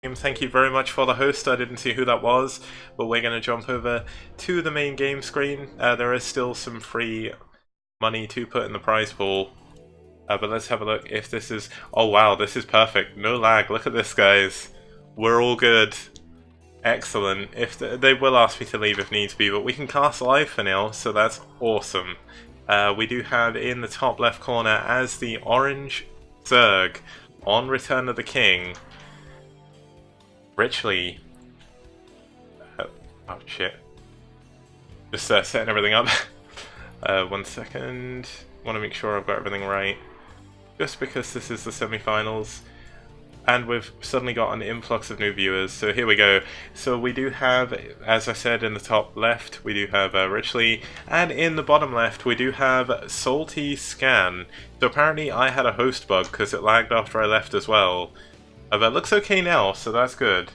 Thank you very much for the host. I didn't see who that was, but we're going to jump over to the main game screen. There is still some free money to put in the prize pool, but let's have a look if this is... Oh wow, this is perfect. No lag. Look at this, guys. We're all good. Excellent. If they will ask me to leave if needs be, but we can cast live for now, so that's awesome. We do have in the top left corner as the orange Zerg on Return of the King, Richley. Oh shit. Just setting everything up. 1 second. Want to make sure I've got everything right. Just because this is the semi-finals. And we've suddenly got an influx of new viewers, so here we go. So we do have, as I said, in the top left, we do have Richley, and in the bottom left, we do have Salty Scan. So apparently I had a host bug, because it lagged after I left as well. But it looks okay now, so that's good.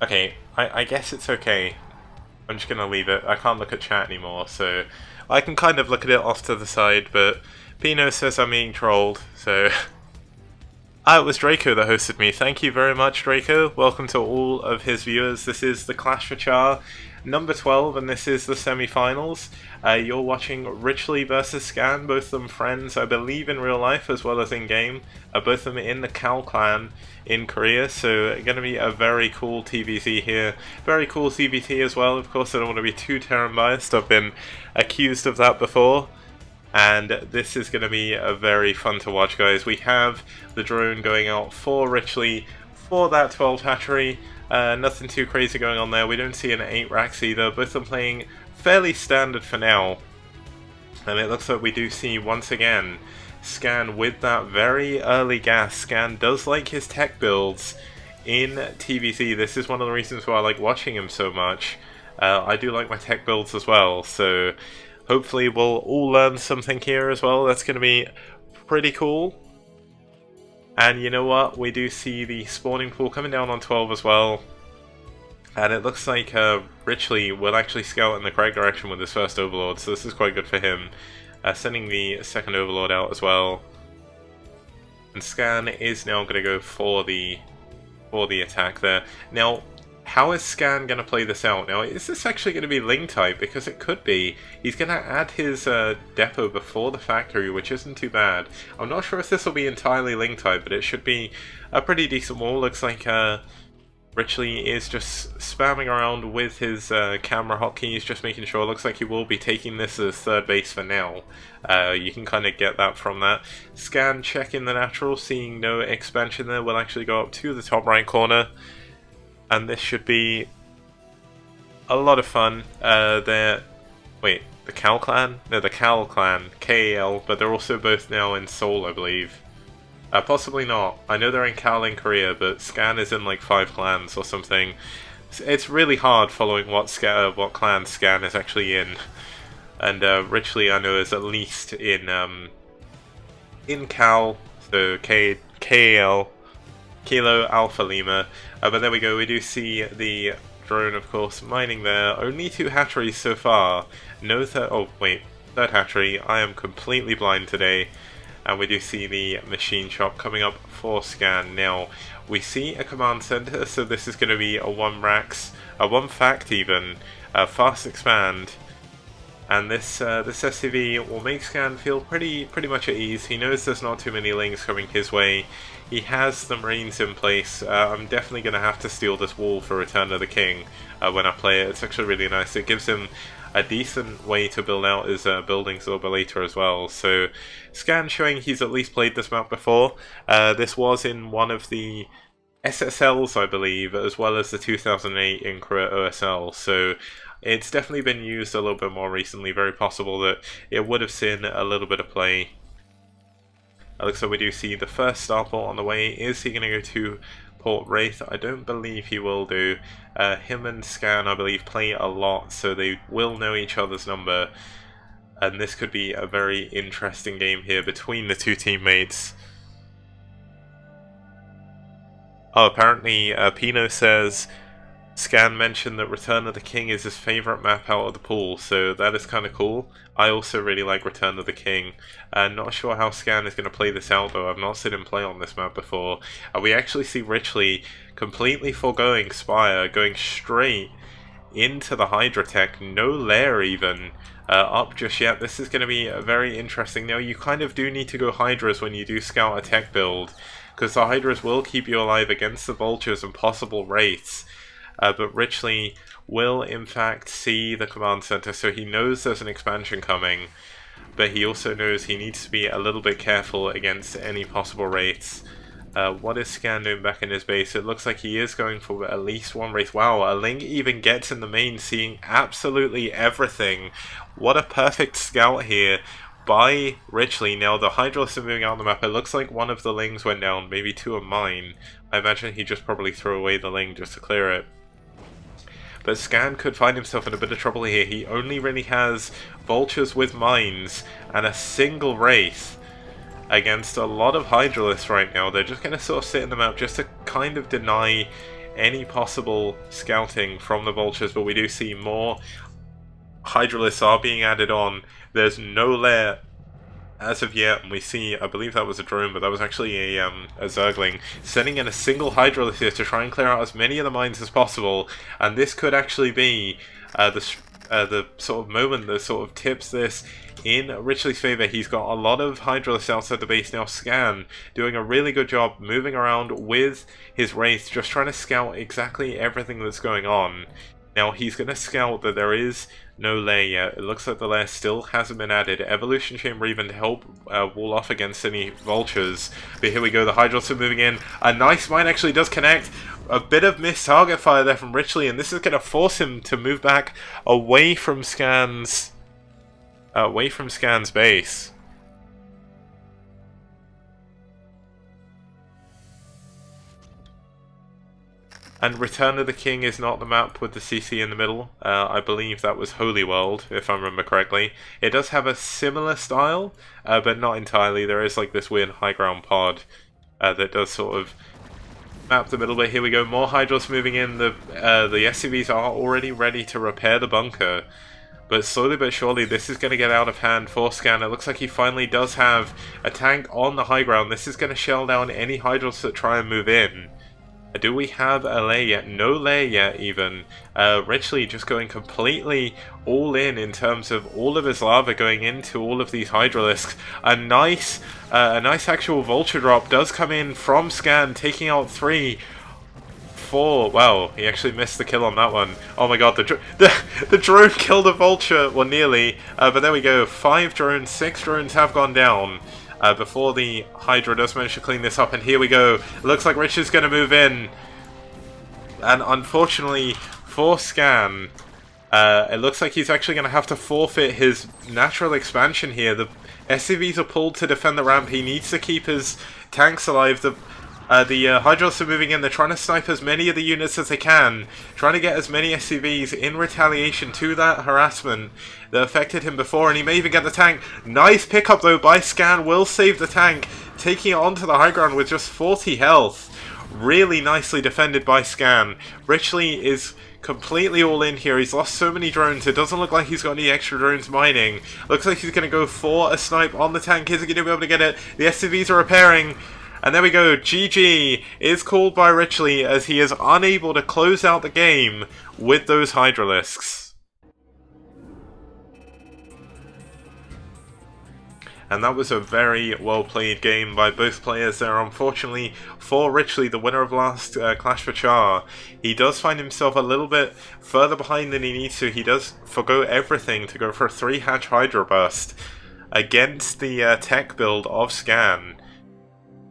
Okay, I guess it's okay. I'm just gonna leave it. I can't look at chat anymore, so I can kind of look at it off to the side, but Pino says I'm being trolled, so... Ah, it was Draco that hosted me. Thank you very much, Draco. Welcome to all of his viewers. This is the Clash for Char number 12, and this is the semi-finals. You're watching Richley versus Scan, both of them friends, I believe, in real life as well as in-game. Both of them in the Cal clan in Korea, so going to be a very cool TVC here. Very cool CVT as well. Of course, I don't want to be too Terran biased. I've been accused of that before. And this is going to be a very fun to watch, guys. We have the drone going out for Richley for that 12 hatchery. Nothing too crazy going on there. We don't see an 8 racks either. Both of them playing fairly standard for now. And it looks like we do see, once again, Scan with that very early gas. Scan does like his tech builds in TVC. This is one of the reasons why I like watching him so much. I do like my tech builds as well, so... Hopefully we'll all learn something here as well. That's going to be pretty cool. And you know what? We do see the spawning pool coming down on 12 as well. And it looks like Richley will actually scout in the correct direction with his first Overlord. So this is quite good for him. Sending the second Overlord out as well. And Scan is now going to go for the attack there. Now... How is Scan going to play this out? Now, is this actually going to be Ling type? Because it could be. He's going to add his depot before the factory, which isn't too bad. I'm not sure if this will be entirely Ling type, but it should be a pretty decent wall. Looks like Richley is just spamming around with his camera hotkeys, just making sure. Looks like he will be taking this as third base for now. You can kind of get that from that. Scan checking the natural, seeing no expansion there. Will actually go up to the top right corner. And this should be a lot of fun. Wait, the Cal clan? No, the Cal clan, KAL, but they're also both now in Seoul, I believe. Possibly not. I know they're in Cal in Korea, but Scan is in like 5 clans or something. It's really hard following what clan Scan is actually in. And Richley, I know, is at least in Cal, so KAL. Kilo Alpha Lima, but there we go, we do see the drone, of course, mining there. Only 2 hatcheries so far. No third hatchery. I am completely blind today. And we do see the machine shop coming up for Scan. Now, we see a command center, so this is going to be a 1 racks, a 1 fact even, fast expand. And this SCV will make Scan feel pretty much at ease. He knows there's not too many Lings coming his way. He has the Marines in place. I'm definitely going to have to steal this wall for Return of the King when I play it. It's actually really nice. It gives him a decent way to build out his buildings a little bit later as well. So Scan showing he's at least played this map before. This was in one of the SSLs, I believe, as well as the 2008 in Korea OSL. So it's definitely been used a little bit more recently. Very possible that it would have seen a little bit of play. It looks like we do see the first starport on the way. Is he going to go to Port Wraith? I don't believe he will do. Him and Scan, I believe, play a lot, so they will know each other's number. And this could be a very interesting game here between the 2 teammates. Oh, apparently Pino says Scan mentioned that Return of the King is his favourite map out of the pool, so that is kind of cool. I also really like Return of the King. Not sure how Scan is going to play this out though, I've not seen him play on this map before. We actually see Richley completely foregoing Spire, going straight into the Hydra tech, no lair even up just yet. This is going to be very interesting. Now you kind of do need to go Hydras when you do scout a tech build, because the Hydras will keep you alive against the Vultures and possible Wraiths. But Richley will in fact see the command center, so he knows there's an expansion coming, but he also knows he needs to be a little bit careful against any possible Wraiths. What is Scan doing back in his base? It looks like he is going for at least one Wraith. Wow, a Link even gets in the main, seeing absolutely everything. What a perfect scout here by Richley. Now the Hydralisks are moving out on the map. It looks like one of the Lings went down, maybe two of mine. I imagine he just probably threw away the Ling just to clear it. But Scan could find himself in a bit of trouble here. He only really has Vultures with Mines and a single Wraith against a lot of Hydralisks right now. They're just going to sort of sit in the map just to kind of deny any possible scouting from the Vultures. But we do see more Hydralisks are being added on. There's no lair as of yet, and we see, I believe that was a drone, but that was actually a Zergling, sending in a single Hydralisk here to try and clear out as many of the mines as possible, and this could actually be the sort of moment that sort of tips this in Richley's favour. He's got a lot of Hydralisks outside the base now. Scan doing a really good job moving around with his Wraith, just trying to scout exactly everything that's going on. Now he's going to scout that there is no lair yet. It looks like the lair still hasn't been added. Evolution Chamber even to help wall off against any Vultures. But here we go, the Hydralisks are moving in. A nice mine actually does connect. A bit of missed target fire there from Richley, and this is going to force him to move back away from Scan's base. And Return of the King is not the map with the CC in the middle. I believe that was Holy World, if I remember correctly. It does have a similar style, but not entirely. There is like this weird high ground pod that does sort of map the middle. But here we go, more Hydros moving in. The SCVs are already ready to repair the bunker. But slowly but surely, this is going to get out of hand for Scan. It looks like he finally does have a tank on the high ground. This is going to shell down any Hydros that try and move in. Do we have a lair yet? No lair yet even. Richley just going completely all in terms of all of his lava going into all of these Hydralisks. A nice actual Vulture drop does come in from Scan, taking out 3, 4. Wow, he actually missed the kill on that one. Oh my god, the drone killed a Vulture, well nearly. But there we go, 5 drones, 6 drones have gone down. Before the Hydra does manage to clean this up, and here we go. It looks like Rich is going to move in. And unfortunately for Scan, it looks like he's actually going to have to forfeit his natural expansion here. The SCVs are pulled to defend the ramp. He needs to keep his tanks alive. The Hydros are moving in. They're trying to snipe as many of the units as they can, trying to get as many SCVs in retaliation to that harassment that affected him before, and he may even get the tank. Nice pickup though by Scan, will save the tank, taking it onto the high ground with just 40 health. Really nicely defended by Scan. Richley is completely all in here. He's lost so many drones. It doesn't look like he's got any extra drones mining. Looks like he's going to go for a snipe on the tank. Is he going to be able to get it? The SCVs are repairing. And there we go, GG is called by Richley as he is unable to close out the game with those Hydralisks. And that was a very well played game by both players there. Unfortunately for Richley, the winner of last Clash for Char, he does find himself a little bit further behind than he needs to. He does forgo everything to go for a 3-hatch Hydra burst against the tech build of Scan.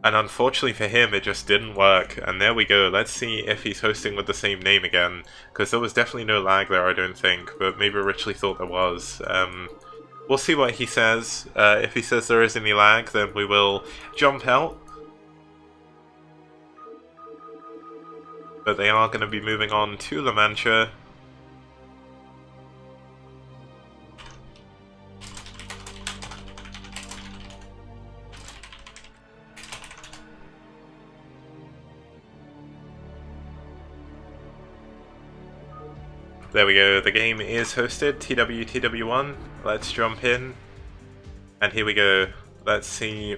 And unfortunately for him, it just didn't work. And there we go. Let's see if he's hosting with the same name again. Because there was definitely no lag there, I don't think. But maybe Richley thought there was. We'll see what he says. If he says there is any lag, then we will jump out. But they are going to be moving on to La Mancha. There we go, the game is hosted, TWTW1. Let's jump in. And here we go. Let's see.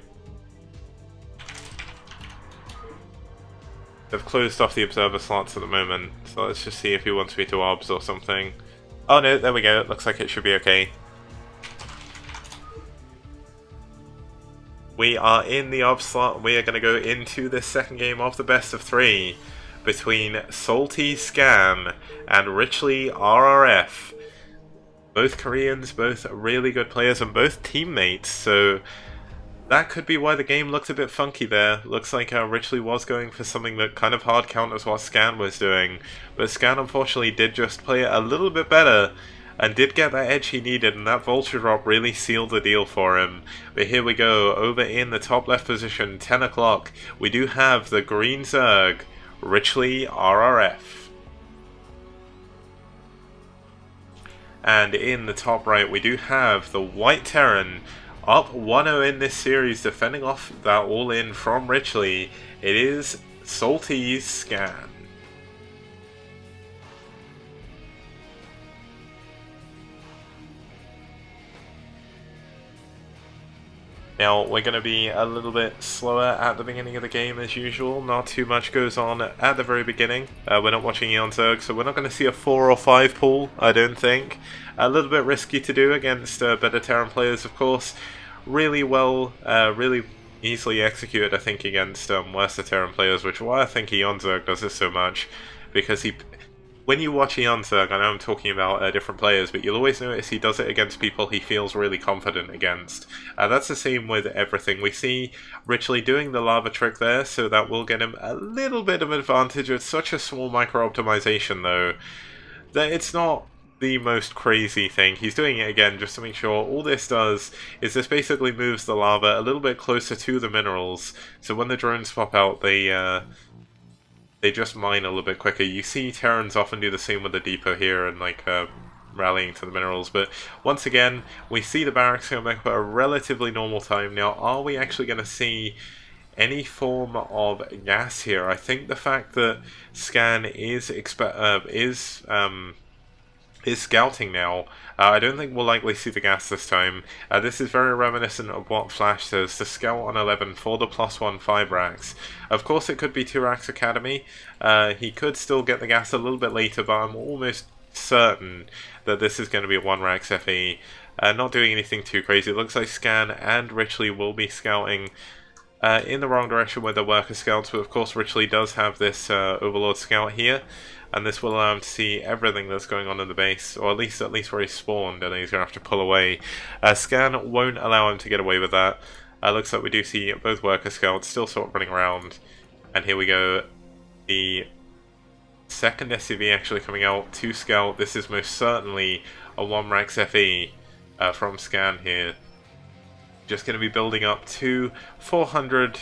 They've closed off the observer slots at the moment, so let's just see if he wants me to obs or something. Oh no, there we go, it looks like it should be okay. We are in the obs slot, we are going to go into this second game of the best of 3 between Salty Scan and Richley RRF. Both Koreans, both really good players, and both teammates, so that could be why the game looked a bit funky there. Looks like Richley was going for something that kind of hard counters what Scan was doing, but Scan unfortunately did just play it a little bit better and did get that edge he needed, and that Vulture drop really sealed the deal for him. But here we go, over in the top left position, 10 o'clock, we do have the green Zerg, Richley RRF. And in the top right, we do have the white Terran, up 1-0 in this series, defending off that all-in from Richley. It is Salty's Scan. Now, we're going to be a little bit slower at the beginning of the game as usual. Not too much goes on at the very beginning. We're not watching Eon Zerg, so we're not going to see a 4 or 5 pool, I don't think. A little bit risky to do against better Terran players, of course. Really well, really easily executed, I think, against worse Terran players, which is why I think Eon Zerg does this so much. Because when you watch Eon Zerg, I know I'm talking about different players, but you'll always notice he does it against people he feels really confident against. That's the same with everything. We see Richley doing the lava trick there, so that will get him a little bit of advantage. It's such a small micro-optimization, though, that it's not the most crazy thing. He's doing it again just to make sure. All this does is this basically moves the lava a little bit closer to the minerals, so when the drones pop out, they just mine a little bit quicker. You see Terrans often do the same with the depot here and like rallying to the minerals, but once again we see the barracks come back at a relatively normal time. Now, are we actually going to see any form of gas here? I think the fact that Scan is scouting now, I don't think we'll likely see the gas this time. This is very reminiscent of what Flash says, to scout on 11 for the +1 5 racks. Of course it could be 2 racks Academy, he could still get the gas a little bit later, but I'm almost certain that this is going to be a 1 racks FE. Not doing anything too crazy. It looks like Scan and Richley will be scouting in the wrong direction with the worker scouts, but of course Richley does have this Overlord scout here, and this will allow him to see everything that's going on in the base, or at least where he's spawned, and then he's going to have to pull away. Scan won't allow him to get away with that. Looks like we do see both worker scouts still sort of running around, and here we go. The second SCV actually coming out to scout. This is most certainly a 1 racks FE from Scan here. Just going to be building up to 400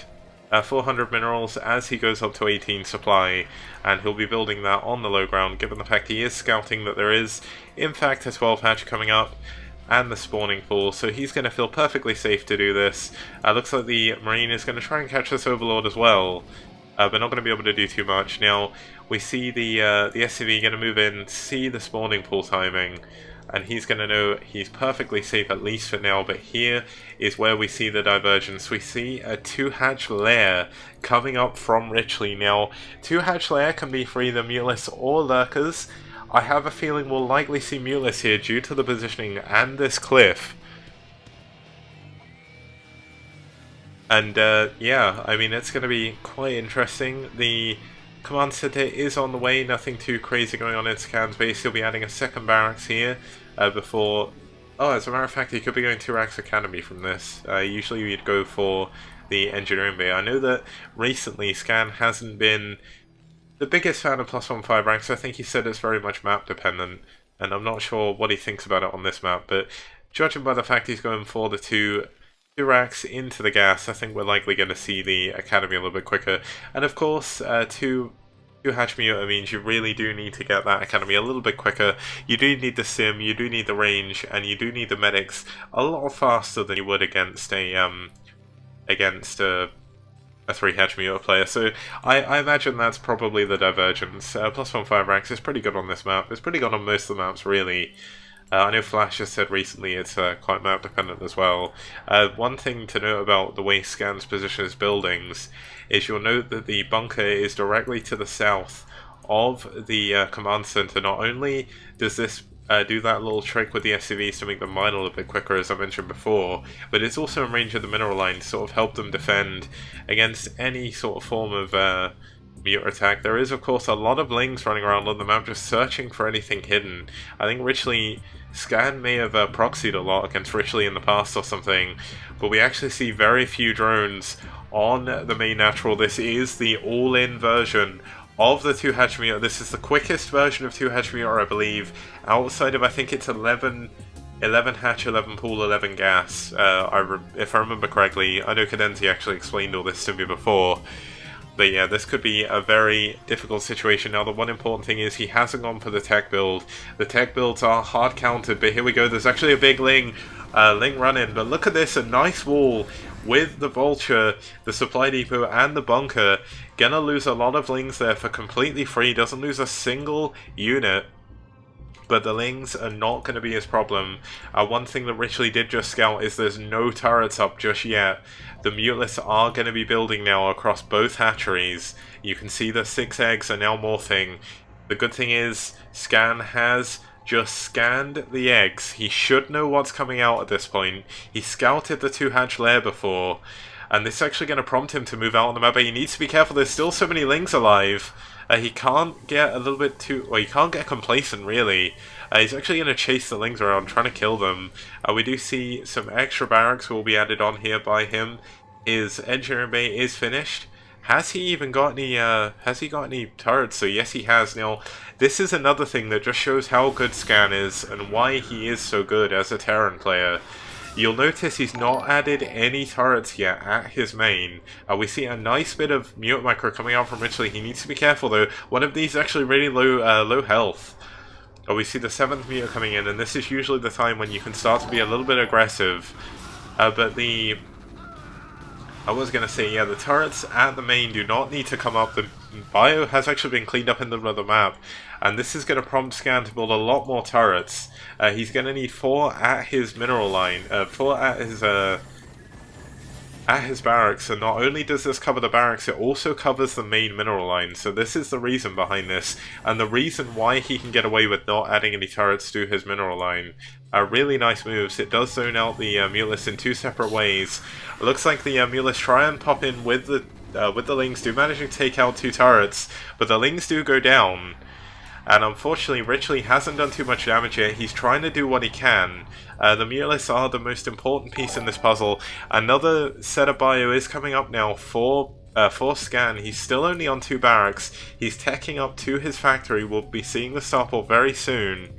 minerals as he goes up to 18 supply, and he'll be building that on the low ground, given the fact he is scouting that there is in fact a 12 hatch coming up and the spawning pool, so he's going to feel perfectly safe to do this. Looks like the Marine is going to try and catch this Overlord as well, but not going to be able to do too much. Now we see the SCV going to move in, see the spawning pool timing, and he's going to know he's perfectly safe at least for now. But here is where we see the divergence. We see a 2-hatch lair coming up from Richley. Now, 2-hatch lair can be for either Mulis or Lurkers. I have a feeling we'll likely see Mulis here due to the positioning and this cliff. And yeah, I mean, it's going to be quite interesting. The command center is on the way, nothing too crazy going on in Scan's base. He'll be adding a second barracks here before... Oh, as a matter of fact, he could be going 2 racks Academy from this. Usually we'd go for the engineering bay. I know that recently Scan hasn't been the biggest fan of +1 5 ranks. I think he said it's very much map dependent, and I'm not sure what he thinks about it on this map, but judging by the fact he's going for the two racks into the gas, I think we're likely going to see the Academy a little bit quicker. And of course, 2 hatch Muta means you really do need to get that Academy a little bit quicker. You do need the sim, you do need the range, and you do need the medics a lot faster than you would against a a 3 hatch meter player, so I imagine that's probably the divergence. +1 fire ranks is pretty good on this map. It's pretty good on most of the maps, really. I know Flash has said recently it's quite map dependent as well. One thing to note about the way Scan's position his buildings is you'll note that the bunker is directly to the south of the command center. Not only does this do that little trick with the SCVs to make them mine a little bit quicker, as I mentioned before, but it's also in range of the mineral line to sort of help them defend against any sort of form of meteor attack. There is, of course, a lot of Lings running around on the map just searching for anything hidden. I think Richley, Scan may have proxied a lot against Richley in the past or something, but we actually see very few drones on the main natural. This is the all-in version of the 2 hatch meteor. This is the quickest version of 2 hatch meteor, I believe, outside of, I think it's 11 hatch, 11 pool, 11 gas, if I remember correctly. I know Cadenzi actually explained all this to me before. But yeah, this could be a very difficult situation. Now, the one important thing is he hasn't gone for the tech build. The tech builds are hard countered, but here we go. There's actually a big Ling run-in. But look at this, a nice wall with the Vulture, the supply depot, and the bunker. Gonna lose a lot of Lings there for completely free. Doesn't lose a single unit. But the Lings are not going to be his problem. One thing that Richley did just scout is there's no turrets up just yet. The Mutalists are going to be building now across both hatcheries. You can see the 6 eggs are now morphing. The good thing is, Scan has just scanned the eggs. He should know what's coming out at this point. He scouted the 2 hatch lair before. And this is actually going to prompt him to move out on the map, but he needs to be careful. There's still so many Lings alive. He can't get a little bit too... well, he can't get complacent, really. He's actually going to chase the Lings around, trying to kill them. We do see some extra barracks will be added on here by him. His engineering bay is finished. Has he even got any, has he got any turrets? So yes, he has. Now, this is another thing that just shows how good Scan is, and why he is so good as a Terran player. You'll notice he's not added any turrets yet at his main. We see a nice bit of Mutant Micro coming out from Richley. He needs to be careful though. One of these is actually really low health. We see the 7th meter coming in, and this is usually the time when you can start to be a little bit aggressive. But the... I was going to say, yeah, the turrets at the main do not need to come up. The bio has actually been cleaned up in the middle of the map, and this is going to prompt Scan to build a lot more turrets. He's going to need 4 at his mineral line, 4 at his barracks, and not only does this cover the barracks, it also covers the main mineral line. So this is the reason behind this, and the reason why he can get away with not adding any turrets to his mineral line. Really nice moves. It does zone out the Mutalists in 2 separate ways. It looks like the Mutalists try and pop in with the Lings, do manage to take out 2 turrets, but the Lings do go down. And unfortunately, Richley hasn't done too much damage yet. He's trying to do what he can. The Mutalists are the most important piece in this puzzle. Another set of bio is coming up now for Scan. He's still only on 2 barracks. He's teching up to his factory. We'll be seeing the starport very soon.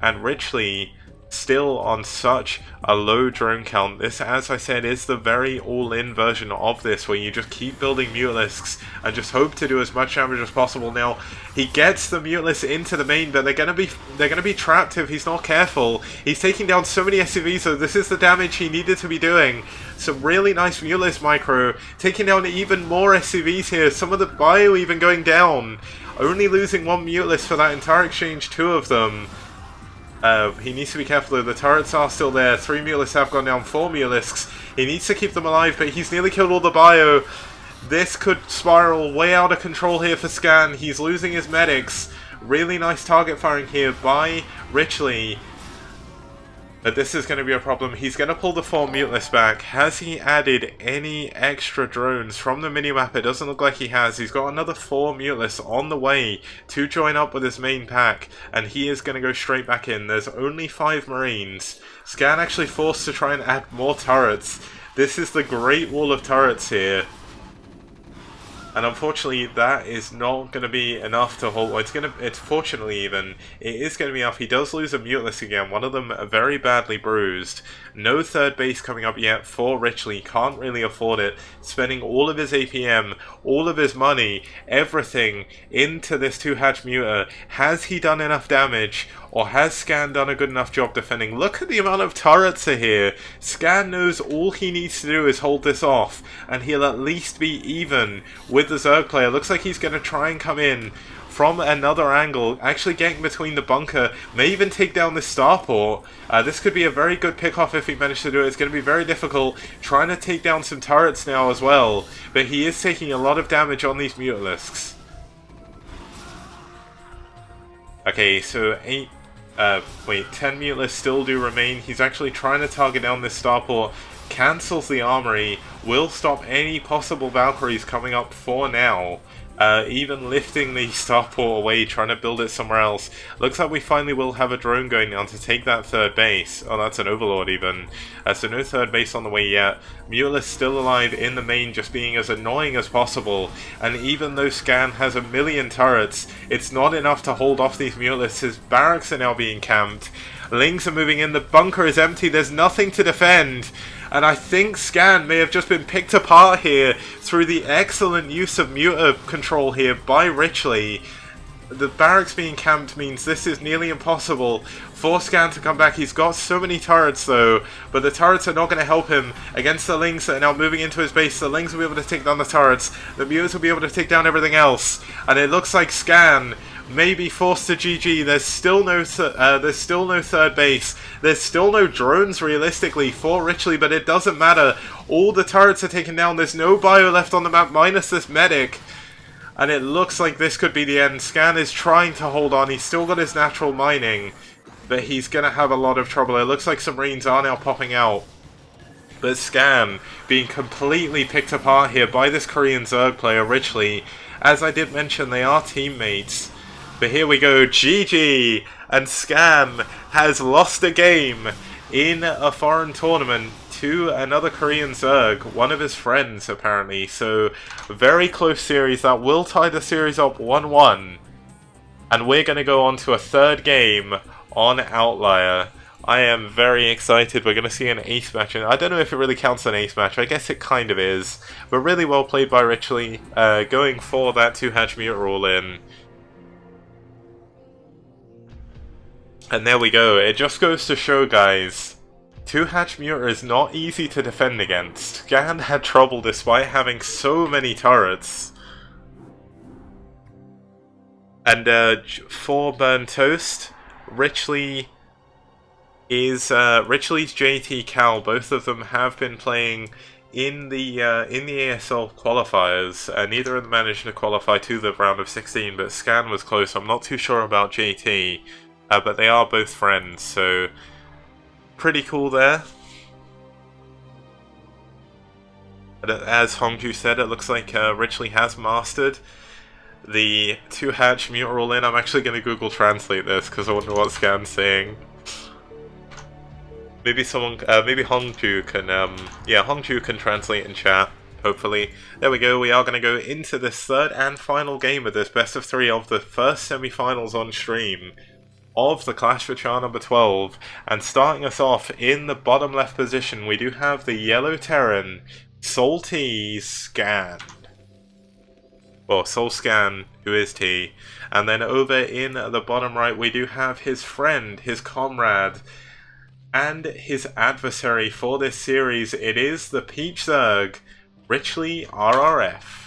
And Richley still on such a low drone count. This, as I said, is the very all-in version of this, where you just keep building Mutalisks and just hope to do as much damage as possible. Now, he gets the Mutalists into the main, but they're gonna be trapped if he's not careful. He's taking down so many SCVs, so this is the damage he needed to be doing. Some really nice Mutalist micro, taking down even more SCVs here. Some of the bio even going down. Only losing 1 Mutalist for that entire exchange, 2 of them. He needs to be careful though. The turrets are still there. 3 Mutalisks have gone down, 4 Mutalisks. He needs to keep them alive, but he's nearly killed all the bio. This could spiral way out of control here for Scan. He's losing his medics. Really nice target firing here by Richley. But this is going to be a problem. He's going to pull the 4 Mutalists back. Has he added any extra drones from the minimap? It doesn't look like he has. He's got another 4 Mutalists on the way to join up with his main pack, and he is going to go straight back in. There's only 5 Marines. Scan actually forced to try and add more turrets. This is the Great Wall of Turrets here. And unfortunately, that is not going to be enough to hold. Well, it's fortunately even, it is going to be enough. He does lose a Mutalist again, one of them very badly bruised. No third base coming up yet for Richley, can't really afford it. Spending all of his APM, all of his money, everything into this 2-hatch Muta. Has he done enough damage? Or has Scan done a good enough job defending? Look at the amount of turrets are here. Scan knows all he needs to do is hold this off, and he'll at least be even with the Zerg player. Looks like he's going to try and come in from another angle, actually getting between the bunker, may even take down this starport. This could be a very good pick-off if he managed to do it. It's going to be very difficult, trying to take down some turrets now as well, but he is taking a lot of damage on these Mutalisks. Okay, so 10 Mutalisks still do remain. He's actually trying to target down this starport, cancels the armory, will stop any possible Valkyries coming up for now. Even lifting the starport away, trying to build it somewhere else. Looks like we finally will have a drone going down to take that third base. Oh, that's an Overlord even. So no third base on the way yet. Mutalist still alive in the main, just being as annoying as possible. And even though Scan has a million turrets, it's not enough to hold off these Mutalists. His barracks are now being camped. Lings are moving in, the bunker is empty, there's nothing to defend. And I think Scan may have just been picked apart here through the excellent use of Muta control here by Richley. The barracks being camped means this is nearly impossible for Scan to come back. He's got so many turrets though, but the turrets are not going to help him against the Lings that are now moving into his base. The Lings will be able to take down the turrets, the Mutas will be able to take down everything else, and it looks like Scan may be forced to GG. There's still no third base. There's still no drones realistically for Richley, but it doesn't matter. All the turrets are taken down. There's no bio left on the map minus this medic. And it looks like this could be the end. Scan is trying to hold on. He's still got his natural mining, but he's going to have a lot of trouble. It looks like some Marines are now popping out. But Scan being completely picked apart here by this Korean Zerg player, Richley. As I did mention, they are teammates. But here we go, GG! And Scan has lost a game in a foreign tournament to another Korean Zerg, one of his friends apparently. So, very close series. That will tie the series up 1-1. And we're going to go on to a third game on Outlier. I am very excited. We're going to see an ace match. And I don't know if it really counts an ace match. I guess it kind of is. But really well played by Richley, going for that 2-hatch Muta rule in. And there we go. It just goes to show, guys, 2-hatch Muta is not easy to defend against. Scan had trouble despite having so many turrets. And for Burn Toast, Richley is Richley's JT Cal. Both of them have been playing in the ASL qualifiers. Neither of them managed to qualify to the round of 16, but Scan was close. I'm not too sure about JT. But they are both friends, so pretty cool there. As Hongju said, it looks like Richley has mastered the 2-hatch Muta rule in. I'm actually going to Google Translate this because I wonder what Scan's saying. Maybe someone, maybe Hongju can, Hongju can translate in chat. Hopefully. There we go. We are going to go into this third and final game of this best of 3 of the first semi-finals on stream of the Clash for Char number 12, and starting us off in the bottom left position, we do have the Yellow Terran, Salty Scan. Well, Soul Scan, who is T. And then over in the bottom right, we do have his friend, his comrade, and his adversary for this series. It is the Peach Zerg, Richley RRF.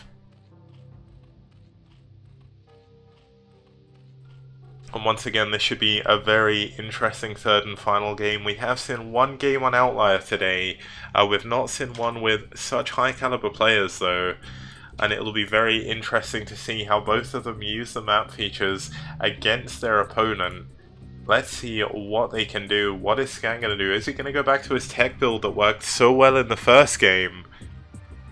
And once again, this should be a very interesting third and final game. We have seen one game on Outlier today. We've not seen one with such high caliber players though. And it'll be very interesting to see how both of them use the map features against their opponent. Let's see what they can do. What is Scan going to do? Is he going to go back to his tech build that worked so well in the first game?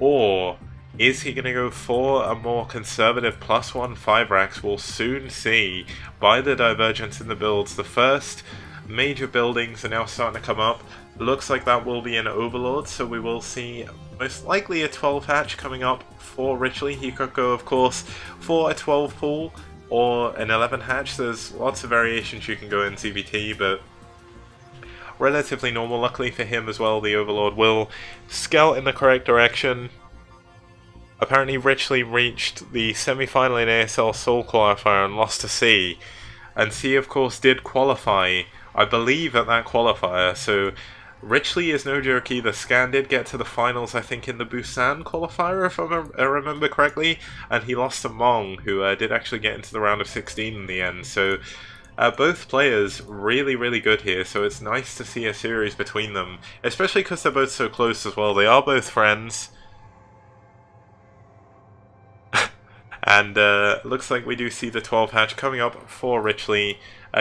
Or is he going to go for a more conservative +1 5 racks? We'll soon see by the divergence in the builds. The first major buildings are now starting to come up. Looks like that will be an Overlord, so we will see most likely a 12 hatch coming up for Richley. He could go, of course, for a 12 pool or an 11 hatch. There's lots of variations you can go in CVT, but relatively normal. Luckily for him as well, the Overlord will scout in the correct direction. Apparently Richley reached the semi-final in ASL Seoul qualifier and lost to C. And C, of course, did qualify, I believe, at that qualifier. So Richley is no joke either. Scan did get to the finals, I think, in the Busan qualifier, if I remember correctly. And he lost to Mong, who did actually get into the round of 16 in the end. So both players really, really good here. So it's nice to see a series between them, especially because they're both so close as well. They are both friends. And looks like we do see the 12 hatch coming up for Richley.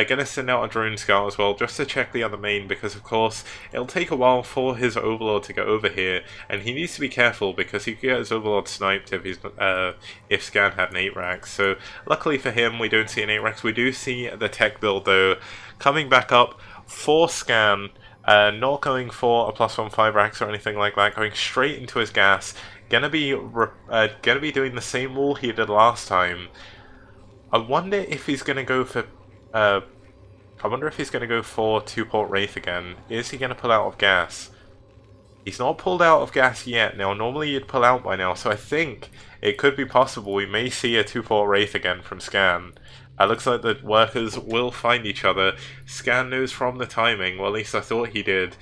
Gonna send out a drone scout as well, just to check the other main, because of course it'll take a while for his Overlord to get over here, and he needs to be careful because he could get his Overlord sniped if Scan had an 8-rack. So luckily for him, we don't see an 8-rack. We do see the tech build though coming back up for Scan, not going for a +1 5-racks or anything like that, going straight into his gas. Gonna be doing the same wall he did last time. I wonder if he's gonna go for 2-port Wraith again. Is he gonna pull out of gas? He's not pulled out of gas yet. Now normally you'd pull out by now, so I think it could be possible we may see a 2-port Wraith again from Scan. Looks like the workers will find each other. Scan knows from the timing, well at least I thought he did,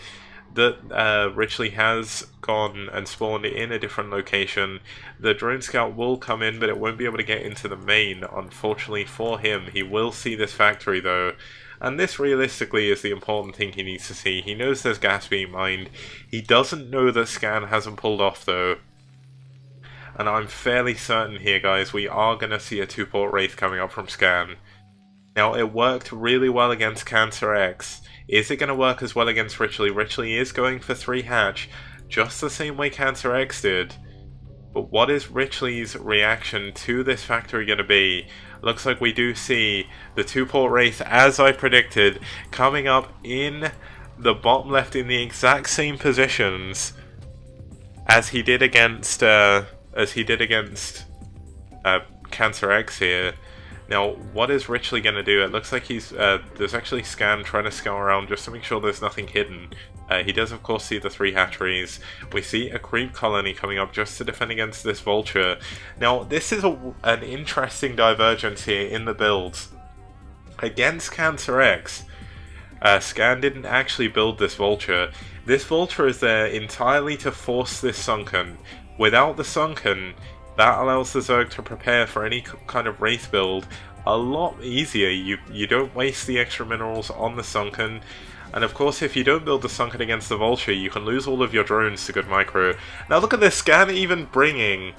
that Richley has gone and spawned in a different location. The drone scout will come in, but it won't be able to get into the main, unfortunately for him. He will see this factory though, and this realistically is the important thing he needs to see. He knows there's gas being mined. He doesn't know that Scan hasn't pulled off though, and I'm fairly certain here, guys, we are going to see a 2-port Wraith coming up from Scan. Now, it worked really well against Cancer X. Is it going to work as well against Richley? Richley is going for 3 hatch, just the same way Cancer X did. But what is Richley's reaction to this factory going to be? Looks like we do see the 2-port Wraith, as I predicted, coming up in the bottom left in the exact same positions as he did against Cancer X here. Now, what is Richley going to do? It looks like he's there's actually Scan trying to scout around just to make sure there's nothing hidden. He does, of course, see the 3 hatcheries. We see a creep colony coming up just to defend against this vulture. Now, this is an interesting divergence here in the builds. Against Cancer X, Scan didn't actually build this vulture. This vulture is there entirely to force this sunken. Without the sunken, that allows the Zerg to prepare for any kind of Wraith build a lot easier. You don't waste the extra minerals on the sunken. And of course, if you don't build the sunken against the vulture, you can lose all of your drones to good micro. Now look at this, Scan even bringing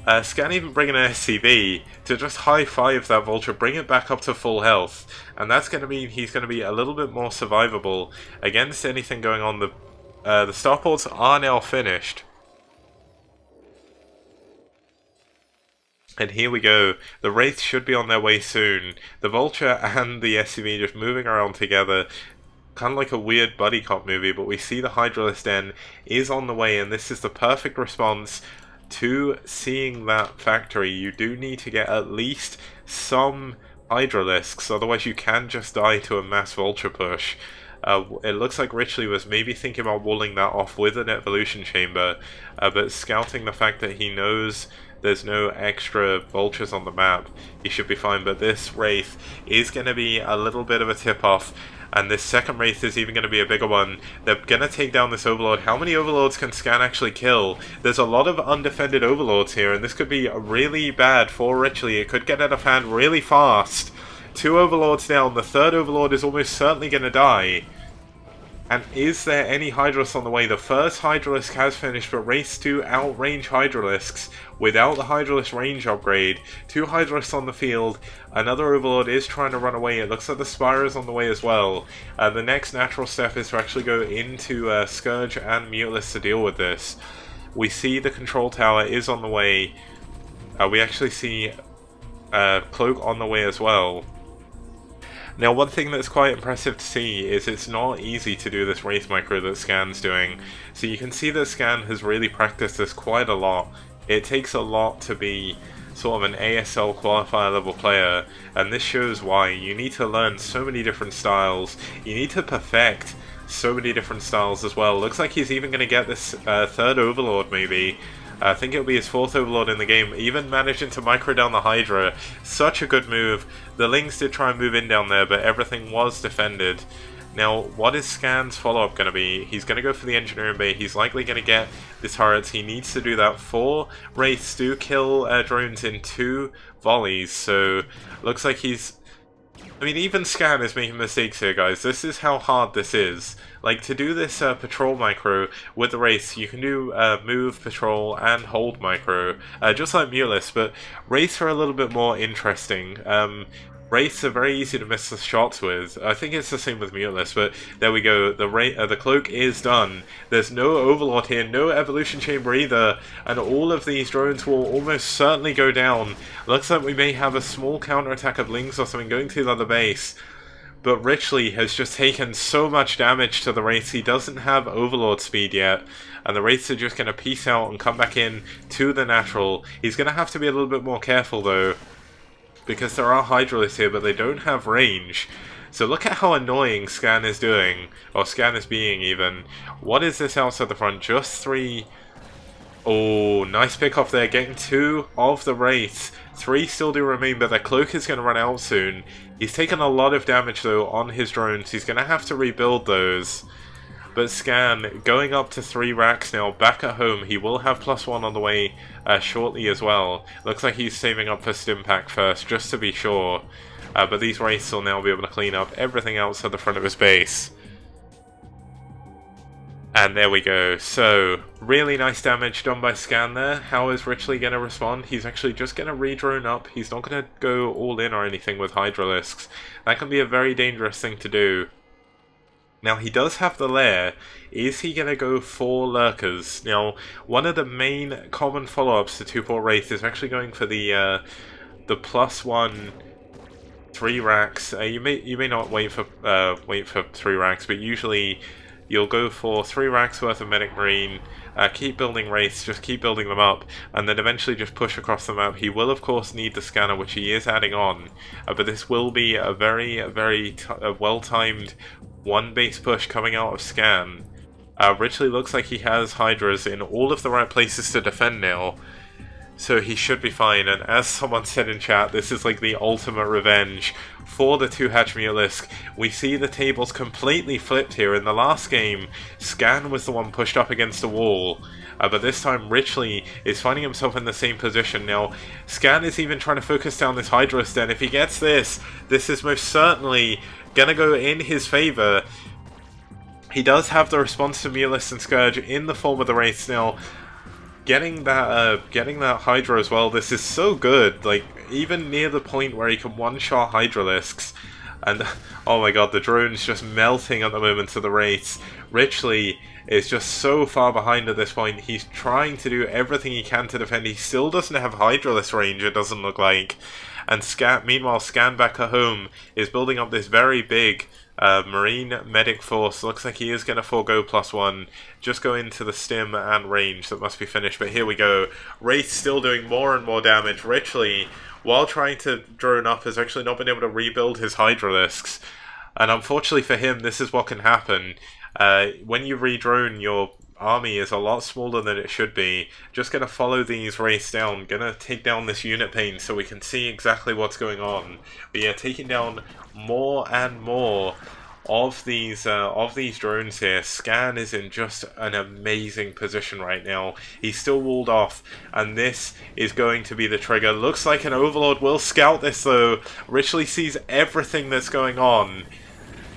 an SCV to just high-five that vulture, bring it back up to full health. And that's going to mean he's going to be a little bit more survivable against anything going on. The starports are now finished. And here we go. The Wraith should be on their way soon. The Vulture and the SCV just moving around together. Kind of like a weird buddy cop movie, but we see the Hydralisk Den is on the way, and this is the perfect response to seeing that factory. You do need to get at least some Hydralisks, otherwise you can just die to a mass Vulture push. It looks like Richley was maybe thinking about walling that off with an Evolution Chamber, but scouting the fact that he knows there's no extra vultures on the map, he should be fine. But this Wraith is going to be a little bit of a tip-off, and this second Wraith is even going to be a bigger one. They're going to take down this Overlord. How many Overlords can Scan actually kill? There's a lot of undefended Overlords here, and this could be really bad for Richley. It could get out of hand really fast. 2 Overlords down. The 3rd Overlord is almost certainly going to die. And is there any Hydralisks on the way? The first Hydralisk has finished, but race to outrange Hydralisks without the Hydralisk range upgrade. 2 Hydralisks on the field. Another Overlord is trying to run away. It looks like the Spire is on the way as well. The next natural step is to actually go into Scourge and Mutelist to deal with this. We see the control tower is on the way. We actually see Cloak on the way as well. Now, one thing that's quite impressive to see is it's not easy to do this Wraith micro that Scan's doing. So you can see that Scan has really practiced this quite a lot. It takes a lot to be sort of an ASL qualifier level player, and this shows why. You need to learn so many different styles. You need to perfect so many different styles as well. Looks like he's even going to get this third Overlord maybe. I think it'll be his fourth Overlord in the game. Even managing to micro down the Hydra. Such a good move. The Lings did try and move in down there, but everything was defended. Now, what is Scan's follow-up going to be? He's going to go for the Engineering Bay. He's likely going to get the turrets. He needs to do that. 4 Wraiths do kill drones in 2 volleys, so looks like he's... I mean, even Scan is making mistakes here, guys. This is how hard this is. Like, to do this patrol micro with the Wraiths, you can do move, patrol, and hold micro, just like Mulus, but Wraiths are a little bit more interesting. Wraiths are very easy to miss the shots with. I think it's the same with Mulus, but there we go. The cloak is done. There's no Overlord here, no Evolution Chamber either, and all of these drones will almost certainly go down. Looks like we may have a small counterattack of Lings or something going to the other base. But Richley has just taken so much damage to the Wraiths. He doesn't have Overlord speed yet, and the Wraiths are just going to peace out and come back in to the natural. He's going to have to be a little bit more careful though, because there are Hydralisks here, but they don't have range. So look at how annoying Scan is doing, or Scan is being even. What is this outside the front? Just 3... Oh, nice pick off there, getting 2 of the Wraiths. 3 still do remain, but their cloak is going to run out soon. He's taken a lot of damage though on his drones. He's going to have to rebuild those. But Scan, going up to 3 racks now, back at home. He will have +1 on the way shortly as well. Looks like he's saving up for Stimpack first, just to be sure. But these Wraiths will now be able to clean up everything else at the front of his base. And there we go. So, really nice damage done by Scan there. How is Richley going to respond? He's actually just going to re-drone up. He's not going to go all in or anything with Hydralisks. That can be a very dangerous thing to do. Now, he does have the lair. Is he going to go for Lurkers? Now, one of the main common follow-ups to 2-4 Wraith is actually going for the +1 3 racks. You may not wait for 3 racks, but usually you'll go for 3 racks worth of Medic Marine, keep building Wraiths, just keep building them up, and then eventually just push across the map. He will of course need the scanner, which he is adding on, but this will be a very well-timed 1 base push coming out of Scan. Richley looks like he has Hydras in all of the right places to defend now, so he should be fine. And as someone said in chat, this is like the ultimate revenge for the 2-hatch Mutalisk. We see the tables completely flipped here. In the last game, Scan was the one pushed up against the wall, but this time Richley is finding himself in the same position. Now, Scan is even trying to focus down this Hydralisk den. If he gets this, this is most certainly gonna go in his favor. He does have the response to Mulus and Scourge in the form of the Wraiths now. Getting that Hydra as well, this is so good, like, even near the point where he can one-shot Hydralisks. And, oh my god, the drone's just melting at the moment to the Wraiths. Richley is just so far behind at this point. He's trying to do everything he can to defend. He still doesn't have Hydralisk range, it doesn't look like. And meanwhile, Scan back at home is building up this very big Marine medic force. Looks like he is going to forego +1, just go into the stim and range that must be finished. But here we go. Wraith still doing more and more damage. Richley, while trying to drone up, has actually not been able to rebuild his Hydralisks. And unfortunately for him, this is what can happen. When you re-drone, your army is a lot smaller than it should be. Just going to follow these Wraiths down. Going to take down this unit pane so we can see exactly what's going on. But yeah, taking down more and more of these drones here. Scan is in just an amazing position right now. He's still walled off, and this is going to be the trigger. Looks like an Overlord will scout this though. Richley sees everything that's going on,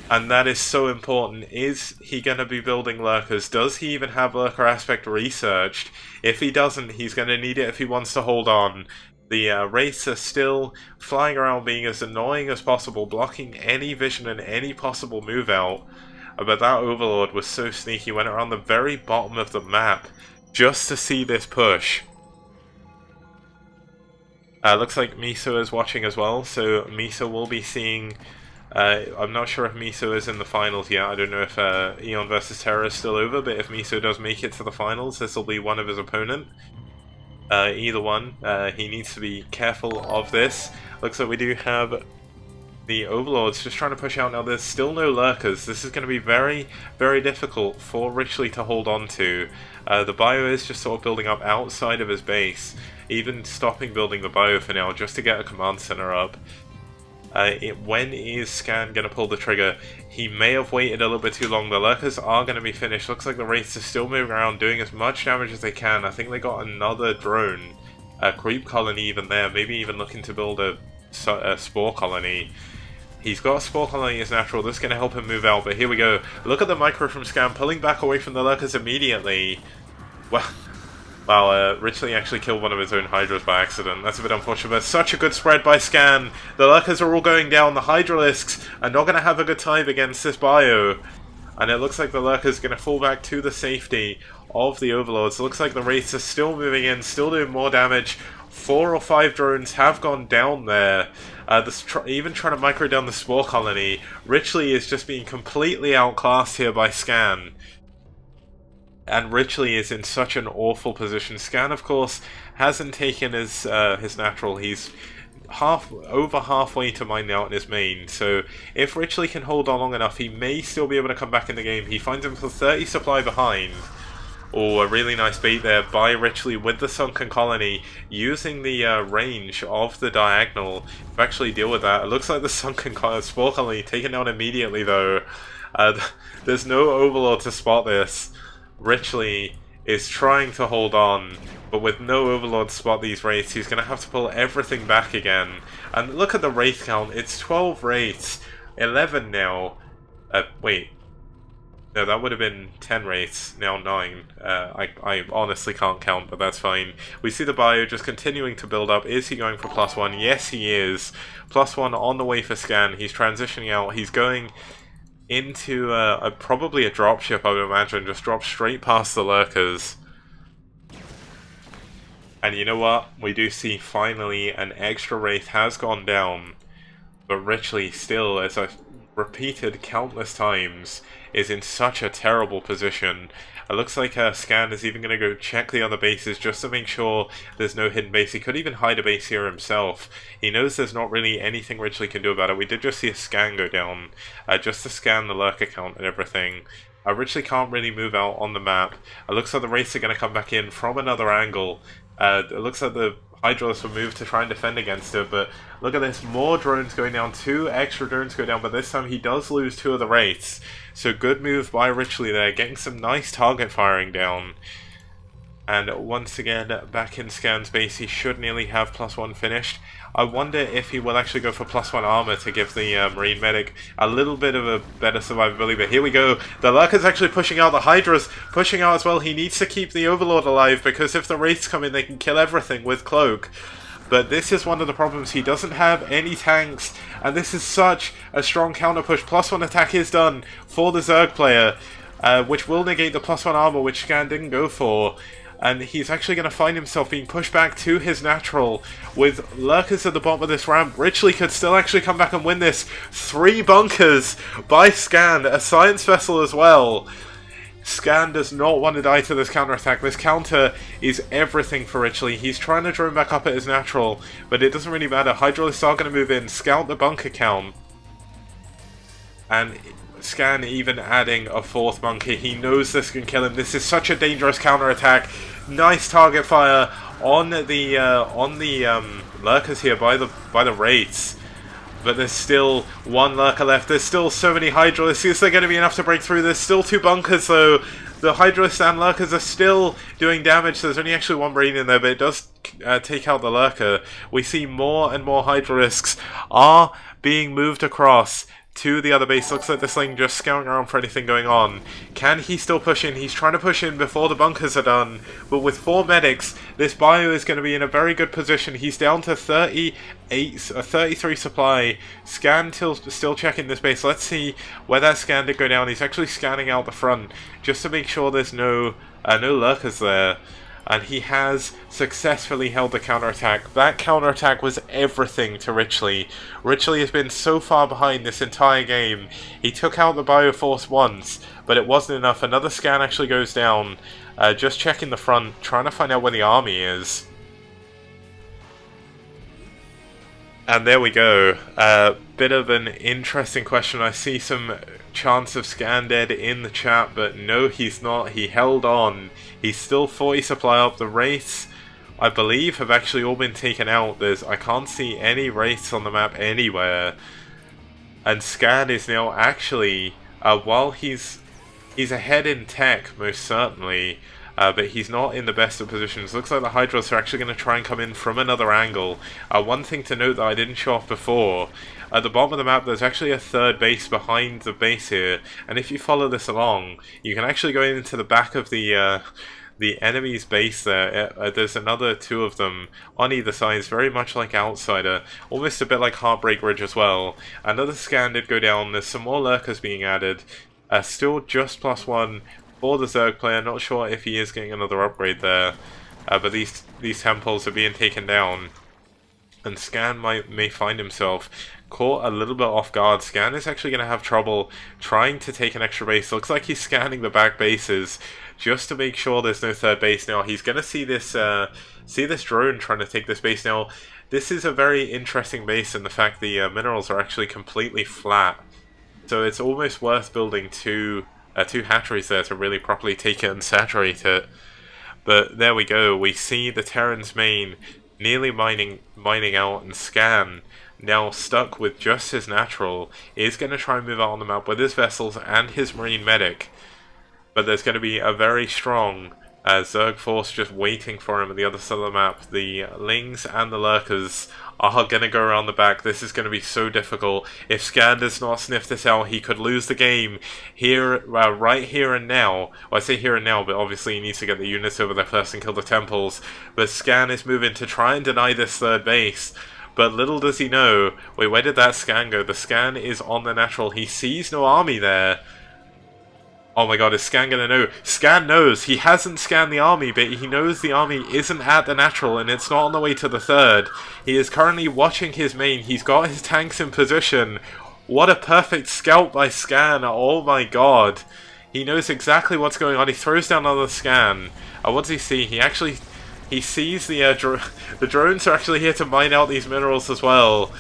and that is so important. Is he going to be building Lurkers? Does he even have Lurker Aspect researched? If he doesn't, he's going to need it if he wants to hold on. The Wraiths are still flying around being as annoying as possible, blocking any vision and any possible move out. But that Overlord was so sneaky, went around the very bottom of the map just to see this push. Looks like Miso is watching as well, so Miso will be seeing I'm not sure if Miso is in the finals yet. I don't know if Eon versus Terra is still over, but if Miso does make it to the finals, this will be one of his opponent. Either one, he needs to be careful of this. Looks like we do have the Overlords just trying to push out. Now there's still no lurkers. This is going to be very, very difficult for Richley to hold on to. The bio is just sort of building up outside of his base, even stopping building the bio for now just to get a command center up. When is Scan going to pull the trigger? He may have waited a little bit too long. The lurkers are going to be finished. Looks like the Wraiths are still moving around, doing as much damage as they can. I think they got another drone. A creep colony even there. Maybe even looking to build a spore colony. He's got a spore colony as natural. This is going to help him move out. But here we go. Look at the micro from Scan pulling back away from the lurkers immediately. Well... Wow, Richley actually killed one of his own Hydras by accident. That's a bit unfortunate, but such a good spread by Scan. The lurkers are all going down. The Hydralisks are not going to have a good time against this bio. And it looks like the lurkers are going to fall back to the safety of the Overlords. It looks like the Wraiths are still moving in, still doing more damage. 4 or 5 drones have gone down there. Even trying to micro down the spore colony. Richley is just being completely outclassed here by Scan. And Richley is in such an awful position. Scan, of course, hasn't taken his natural. He's over halfway to mine out in his main. So if Richley can hold on long enough, he may still be able to come back in the game. He finds him for 30 supply behind. Oh, a really nice bait there by Richley with the Sunken Colony, using the range of the diagonal to actually deal with that. It looks like the Sunken Spore Colony taken down immediately, though. There's no Overlord to spot this. Richley is trying to hold on, but with no Overlord to spot these Wraiths, he's going to have to pull everything back again. And look at the Wraith count, it's 12 Wraiths, 11 now. Wait. No, that would have been 10 Wraiths, now 9. I honestly can't count, but that's fine. We see the bio just continuing to build up. Is he going for +1? Yes, he is. +1 on the way for Scan. He's transitioning out. He's going into probably a dropship, I would imagine. Just drop straight past the lurkers. And you know what? We do see finally an extra Wraith has gone down. But Richley still, as I've repeated countless times, is in such a terrible position. It looks like Scan is even going to go check the other bases just to make sure there's no hidden base. He could even hide a base here himself. He knows there's not really anything Richley can do about it. We did just see a Scan go down, just to scan the lurker count and everything. Richley can't really move out on the map. It looks like the Wraiths are going to come back in from another angle. It looks like the Hydralis will move to try and defend against it, but look at this, more drones going down, 2 extra drones go down, but this time he does lose 2 of the Wraiths. So good move by Richley there, getting some nice target firing down. And once again, back in Scan's base, he should nearly have +1 finished. I wonder if he will actually go for +1 armor to give the Marine Medic a little bit of a better survivability. But here we go. The Lurker's actually pushing out. The Hydra's pushing out as well. He needs to keep the Overlord alive, because if the Wraiths come in, they can kill everything with Cloak. But this is one of the problems. He doesn't have any tanks, and this is such a strong counter push. +1 attack is done for the Zerg player, which will negate the +1 armor, which Scan didn't go for. And he's actually going to find himself being pushed back to his natural with lurkers at the bottom of this ramp. Richley could still actually come back and win this. 3 bunkers by Scan, a science vessel as well. Scan does not want to die to this counterattack. This counter is everything for Richley. He's trying to drone back up at his natural, but it doesn't really matter. Hydralisks are going to move in, scout the bunker count. And Scan even adding a 4th bunker. He knows this can kill him. This is such a dangerous counterattack. Nice target fire on the lurkers here by the Wraiths. But there's still 1 lurker left. There's still so many Hydralisks. Is there going to be enough to break through? There's still 2 bunkers though. The Hydralisks and lurkers are still doing damage. There's only actually 1 Marine in there, but it does take out the lurker. We see more and more Hydralisks are being moved across to the other base. Looks like this thing just scouting around for anything going on. Can he still push in? He's trying to push in before the bunkers are done. But with 4 medics, this bio is going to be in a very good position. He's down to 33 supply. Scan still checking this base. Let's see where that Scan did go down. He's actually scanning out the front just to make sure there's no lurkers there. and he has successfully held the counterattack. That counterattack was everything to Richley. Richley has been so far behind this entire game. He took out the Bioforce once, but it wasn't enough. Another scan actually goes down. Just checking the front, trying to find out where the army is. And there we go. Bit of an interesting question. I see some chance of scan dead in the chat, but no, he's not. He held on. He's still 40 supply up. The wraiths, I believe, have actually all been taken out. I can't see any wraiths on the map anywhere. And scan is now actually, while he's ahead in tech, most certainly, but he's not in the best of positions. Looks like the Hydras are actually going to try and come in from another angle. One thing to note that I didn't show off before, at the bottom of the map there's actually a third base behind the base here, and if you follow this along, you can actually go into the back of the enemy's base there. There's another two of them on either side. It's very much like Outsider, almost a bit like Heartbreak Ridge as well. Another scan did go down. There's some more lurkers being added. Still just +1 for the Zerg player. Not sure if he is getting another upgrade there, but these temples are being taken down, and Scan may find himself caught a little bit off guard. Scan is actually going to have trouble trying to take an extra base. Looks like he's scanning the back bases just to make sure there's no third base. Now he's going to see this drone trying to take this base. Now this is a very interesting base in the fact the minerals are actually completely flat, so it's almost worth building two hatcheries there to really properly take it and saturate it. But there we go. We see the Terran's main nearly mining out, and Scan, now stuck with just his natural, is going to try and move out on the map with his vessels and his marine medic. But there's going to be a very strong Zerg force just waiting for him at the other side of the map. The Lings and the Lurkers are going to go around the back. This is going to be so difficult. If Scan does not sniff this out, he could lose the game here, right here and now. Well, I say here and now, but obviously he needs to get the units over there first and kill the temples. But Scan is moving to try and deny this third base. But little does he know. Wait, where did that scan go? The scan is on the natural. He sees no army there. Oh my god, is Scan gonna know? Scan knows. He hasn't scanned the army, but he knows the army isn't at the natural and it's not on the way to the third. He is currently watching his main. He's got his tanks in position. What a perfect scout by Scan. Oh my god. He knows exactly what's going on. He throws down another scan. What does he see? He sees the drones are actually here to mine out these minerals as well.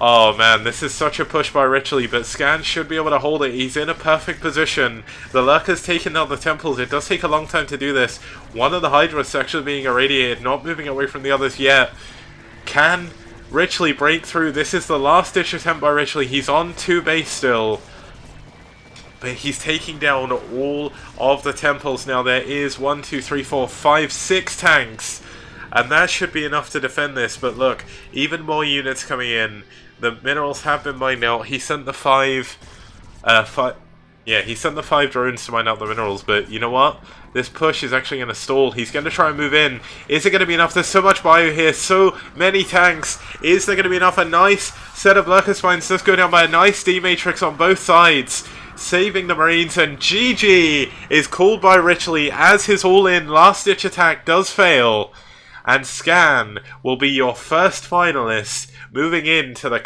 Oh man, this is such a push by Richley, but Scan should be able to hold it. He's in a perfect position. The Lurker's taken out the temples. It does take a long time to do this. One of the Hydras is actually being irradiated, not moving away from the others yet. Can Richley break through? This is the last ditch attempt by Richley. He's on 2 base still, but he's taking down all of the temples now. There is 1, 2, 3, 4, 5, 6 tanks, and that should be enough to defend this. But look, even more units coming in. The minerals have been mined out. He sent the 5 drones to mine out the minerals, but you know what? This push is actually going to stall. He's going to try and move in. Is it going to be enough? There's so much bio here, so many tanks. Is there going to be enough? A nice set of Lurker Spines does go down by a nice D-Matrix on both sides, saving the Marines, and GG is called by Richley as his all-in last-ditch attack does fail, and Scan will be your first finalist moving into the